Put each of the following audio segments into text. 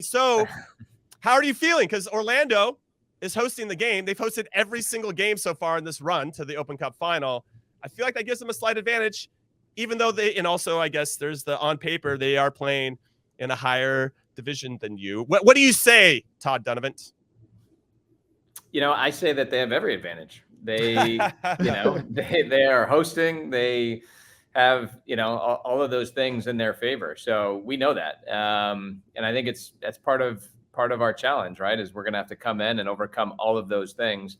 So how are you feeling? Because Orlando is hosting the game. They've hosted every single game so far in this run to the Open Cup final. I feel like that gives them a slight advantage, even though and also I guess there's on paper, they are playing in a higher division than you. What do you say, Todd Dunivant? I say that they have every advantage. They are hosting. They have, all of those things in their favor. So we know that. And I think that's part of our challenge, right? Is we're going to have to come in and overcome all of those things.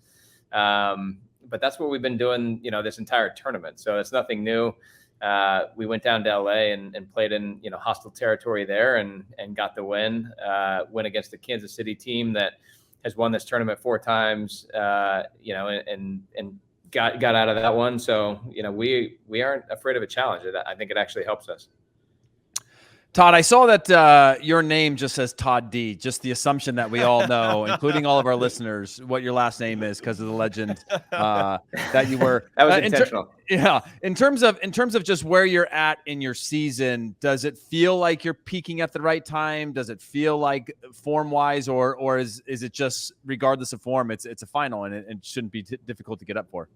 But that's what we've been doing, this entire tournament. So it's nothing new. We went down to LA and played in, hostile territory there and got the win against the Kansas City team that has won this tournament 4 times, and got out of that one. So, we aren't afraid of a challenge. I think it actually helps us. Todd, I saw that your name just says Todd D. Just the assumption that we all know, including all of our listeners, what your last name is because of the legend that you were. That was intentional. In terms of just where you're at in your season, does it feel like you're peaking at the right time? Does it feel like form-wise, or is it just regardless of form, it's a final and it shouldn't be difficult to get up for?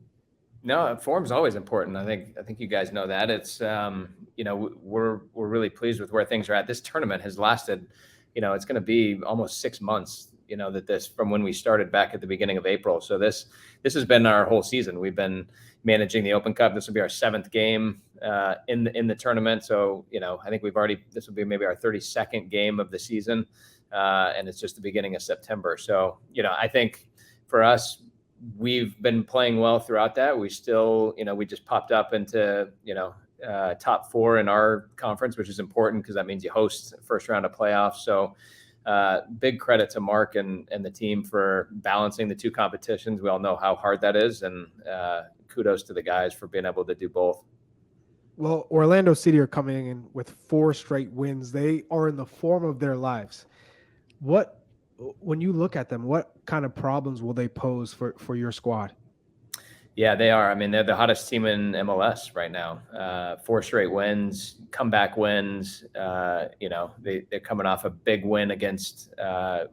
No, form's always important. I think you guys know that. It's we're really pleased with where things are at. This tournament has lasted, it's going to be almost 6 months. That from when we started back at the beginning of April. So this has been our whole season. We've been managing the Open Cup. This will be our 7th game in the tournament. So I think this will be maybe our 32nd game of the season, and it's just the beginning of September. So I think for us, we've been playing well throughout that. We still, we just popped up into, top 4 in our conference, which is important because that means you host first round of playoffs. So big credit to Mark and the team for balancing the 2 competitions. We all know how hard that is. And kudos to the guys for being able to do both. Well, Orlando City are coming in with 4 straight wins. They are in the form of their lives. When you look at them, what kind of problems will they pose for your squad? Yeah, they are. I mean, they're the hottest team in MLS right now. 4 straight wins, comeback wins. They're coming off a big win against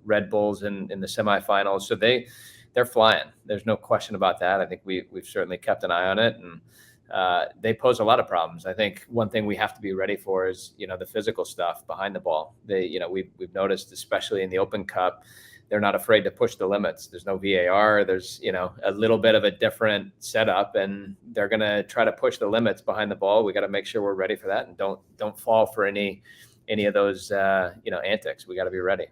Red Bulls in the semifinals. So they're flying. There's no question about that. I think we've certainly kept an eye on it, and they pose a lot of problems. I think one thing we have to be ready for is, the physical stuff behind the ball. We've noticed, especially in the Open Cup, they're not afraid to push the limits. There's no VAR. There's, a little bit of a different setup, and they're going to try to push the limits behind the ball. We got to make sure we're ready for that and don't fall for any of those, antics. We got to be ready.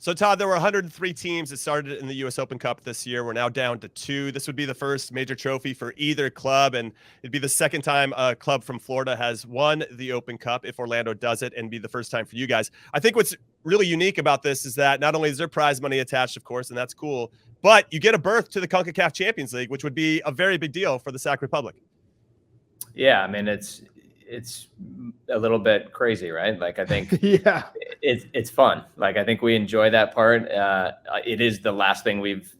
So, Todd, there were 103 teams that started in the U.S. Open Cup this year. We're now down to 2. This would be the first major trophy for either club, and it'd be the second time a club from Florida has won the Open Cup if Orlando does it, and be the first time for you guys. I think what's really unique about this is that not only is there prize money attached, of course, and that's cool, but you get a berth to the CONCACAF Champions League, which would be a very big deal for the Sac Republic. Yeah, I mean, it's a little bit crazy, right? Like, I think it's fun. Like, I think we enjoy that part. It is the last thing we've,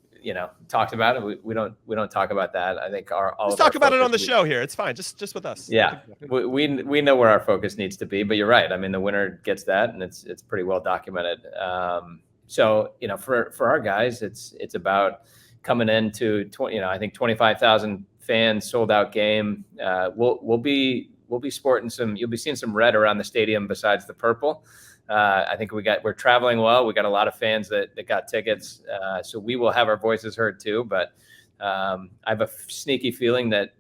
talked about. We don't talk about that. I think let's talk about it on the show here. It's fine. Just with us. Yeah. We know where our focus needs to be, but you're right. I mean, the winner gets that, and it's pretty well documented. So, for our guys, it's about coming into I think 25,000 fans, sold out game. We'll be sporting you'll be seeing some red around the stadium besides the purple. I think we're traveling well. We got a lot of fans that got tickets. So we will have our voices heard too, but I have a sneaky feeling that,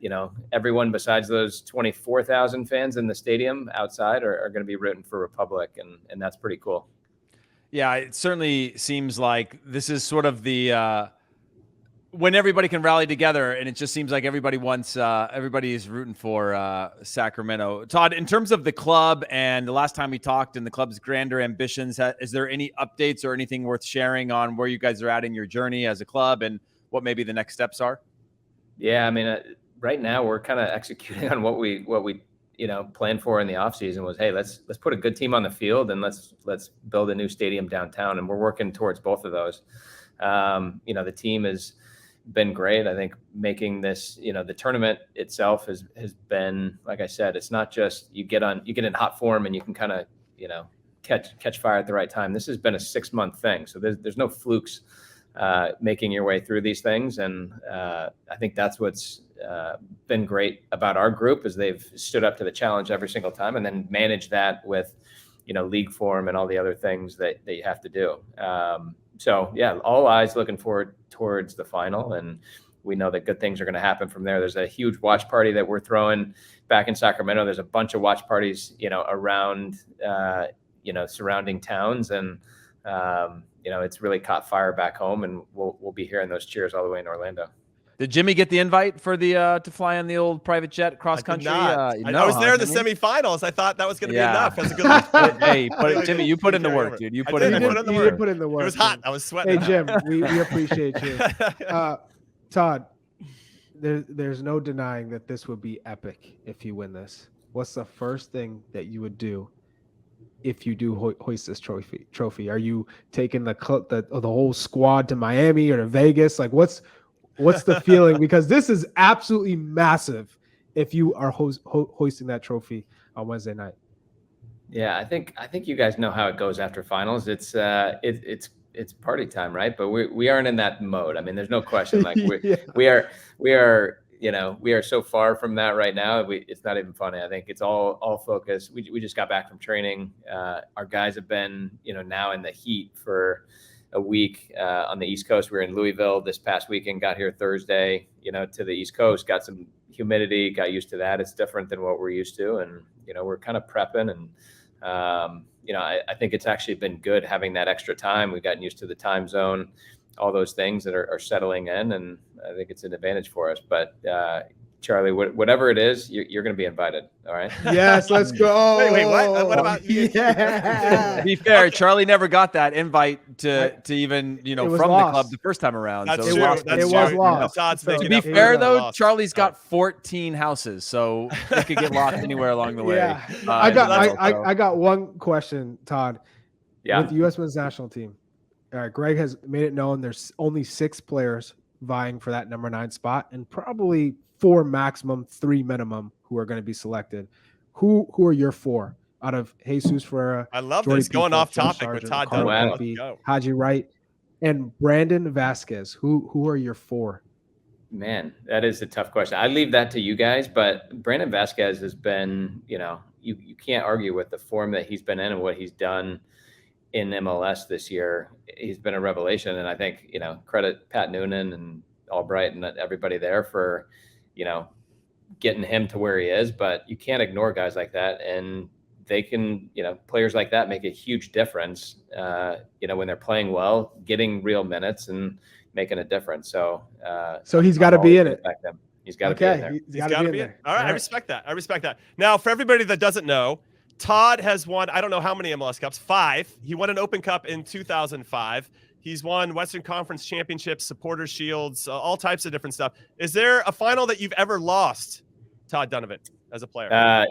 everyone besides those 24,000 fans in the stadium outside are going to be rooting for Republic. And that's pretty cool. Yeah, it certainly seems like this is sort of the, when everybody can rally together, and it just seems like everybody is rooting for Sacramento. Todd, in terms of the club and the last time we talked and the club's grander ambitions, is there any updates or anything worth sharing on where you guys are at in your journey as a club and what maybe the next steps are? Yeah, I mean, right now we're kind of executing on what we planned for in the offseason was, hey, let's put a good team on the field and let's build a new stadium downtown, and we're working towards both of those. The team has been great. I think making this, the tournament itself has been, like I said, it's not just you get in hot form and you can kind of, catch fire at the right time. This has been a 6-month thing, so there's no flukes making your way through these things, and I think that's what's been great about our group is they've stood up to the challenge every single time, and then managed that with league form and all the other things that you have to do. So yeah, all eyes looking forward towards the final, and we know that good things are going to happen from there. There's a huge watch party that we're throwing back in Sacramento. There's a bunch of watch parties, around, surrounding towns, and it's really caught fire back home, and we'll be hearing those cheers all the way in Orlando. Did Jimmy get the invite for the to fly on the old private jet cross country? I was there in the semifinals. I thought that was going to be enough. That's a good look. Hey, Jimmy, you put in the work, dude. You put in the work. You did put in the work. It was hot. I was sweating. Hey, Jim, we appreciate you. Todd, there's no denying that this would be epic if you win this. What's the first thing that you would do if you do hoist this trophy? Are you taking the whole squad to Miami or to Vegas? Like, what's the feeling? Because this is absolutely massive if you are hoisting that trophy on Wednesday night. Yeah, I think you guys know how it goes after finals. It's party time, right? But we aren't in that mode. I mean, there's no question. Like we are so far from that right now. It's not even funny. I think it's all focus. We just got back from training. Our guys have been now in the heat for a week on the East Coast. We were in Louisville this past weekend, got here Thursday, to the East Coast, got some humidity, got used to that. It's different than what we're used to. And, we're kind of prepping, and, I think it's actually been good having that extra time. We've gotten used to the time zone, all those things that are settling in, and I think it's an advantage for us. But Charlie, whatever it is, you're going to be invited. All right. Yes, let's go. Wait, what? What about you? Yeah. To be fair, Charlie never got that invite to even from lost. the club the first time around. That's so true. It was lost. To be fair, though, Charlie's got 14 houses, so it could get lost anywhere along the way. Yeah. I got one question, Todd. Yeah. With the U.S. men's national team, Greg has made it known there's only 6 players vying for that number 9 spot, and probably 4 maximum, 3 minimum who are going to be selected. Who are your 4 out of Jesus Ferreira? I love Jordy this. Going off Pickett, topic with Todd Dunivant. Haji Wright, and Brandon Vasquez. Who are your 4? Man, that is a tough question. I leave that to you guys, but Brandon Vasquez has been, you can't argue with the form that he's been in and what he's done in MLS this year. He's been a revelation, and I think, credit Pat Noonan and Albright and everybody there for, getting him to where he is. But you can't ignore guys like that, and they can, players like that make a huge difference, when they're playing well, getting real minutes and making a difference. So he's got to be in it. He's got to be in there. He's got to be in there. All right. I respect that. Now, for everybody that doesn't know, Todd has won, I don't know how many MLS Cups, 5. He won an Open Cup in 2005. He's won Western Conference Championships, Supporters Shields, all types of different stuff. Is there a final that you've ever lost, Todd Dunivant, as a player?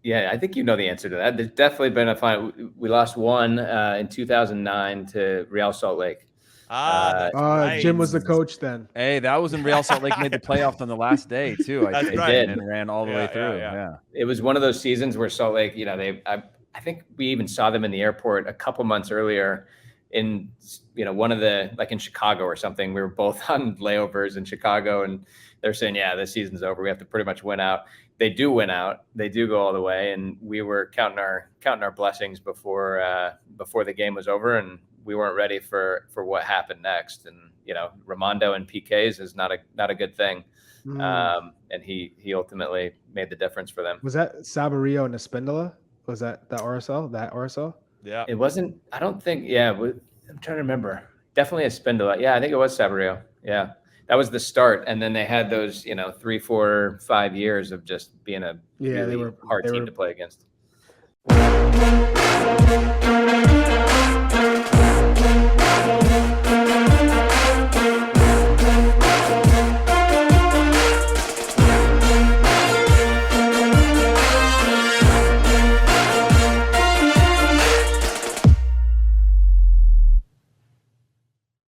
Yeah, I think you know the answer to that. There's definitely been a final. We lost one in 2009 to Real Salt Lake. Right. Jim was the coach then. Hey, that was when Real Salt Lake made the playoffs on the last day too. I think, right. And ran all the way through. Yeah. It was one of those seasons where Salt Lake, I think we even saw them in the airport a couple months earlier in, one of the, like in Chicago or something. We were both on layovers in Chicago, and they're saying, yeah, this season's over. We have to pretty much win out. They do win out. They do go all the way. And we were counting our blessings before the game was over, and we weren't ready for what happened next. And, Ramondo and PKs is not a good thing. And he ultimately made the difference for them. Was that Sabarillo and Espindola? Was that RSL? Yeah. It wasn't, I don't think, I'm trying to remember. Definitely Espindola. Yeah, I think it was Sabarillo. Yeah. That was the start. And then they had those, 3, 4, 5 years of just being a really hard team to play against.